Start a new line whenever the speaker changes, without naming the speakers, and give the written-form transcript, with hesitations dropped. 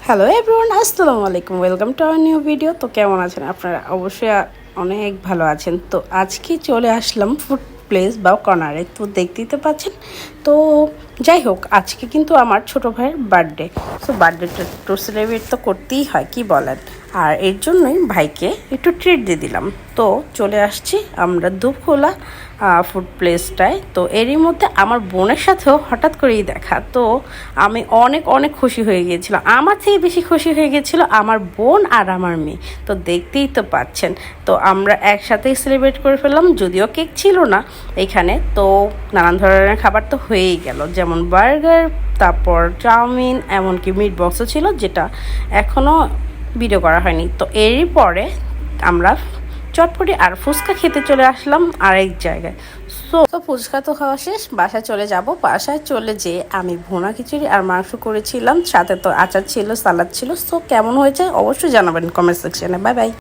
Hello everyone, আসসালামু আলাইকুম। Welcome to our new video. তো কেমন আছেন আপনারা? অবশ্যই অনেক ভালো আছেন। তো আজকে চলে আসলাম ফুড প্লেস বা কর্নারে। তো দেখতেই তো পাচ্ছেন। তো যাই হোক, আজকে কিন্তু আমার ছোটো ভাইয়ের বার্থডে। তো বার্থডেটা একটু সেলিব্রেট তো করতেই হয়, কি বলেন। আর এর জন্যই ভাইকে একটু ট্রিট দিয়ে দিলাম। তো চলে আসছি আমরা দুপখোলা ফুড প্লেসটায়। তো এরই মধ্যে আমার বোনের সাথেও হঠাৎ করেই দেখা। তো আমি অনেক অনেক খুশি হয়ে গিয়েছিলাম। আমার থেকে বেশি খুশি হয়ে গিয়েছিল আমার বোন আর আমার মেয়ে। তো দেখতেই তো পাচ্ছেন। তো আমরা একসাথেই সেলিব্রেট করে ফেললাম, যদিও কেক ছিল না এখানে। তো নানান ধরনের খাবার তো হয়েই গেল, যেমন বার্গার, তারপর চাউমিন, এমনকি মিট বক্সও ছিল, যেটা এখনও ভিডিও করা হয়নি। তো এরই পরে আমরা চটপটি আর ফুচকা খেতে চলে আসলাম আরেক জায়গায়। তো ফুচকা তো খাওয়া শেষ, বাসায় চলে যাব। বাসায় চলে যেয়ে আমি ভুনা খিচুড়ি আর মাংস করেছিলাম, সাথে তো আচার ছিল, সালাদ ছিল। সো কেমন হয়েছে অবশ্যই জানাবেন কমেন্ট সেকশনে। Bye bye.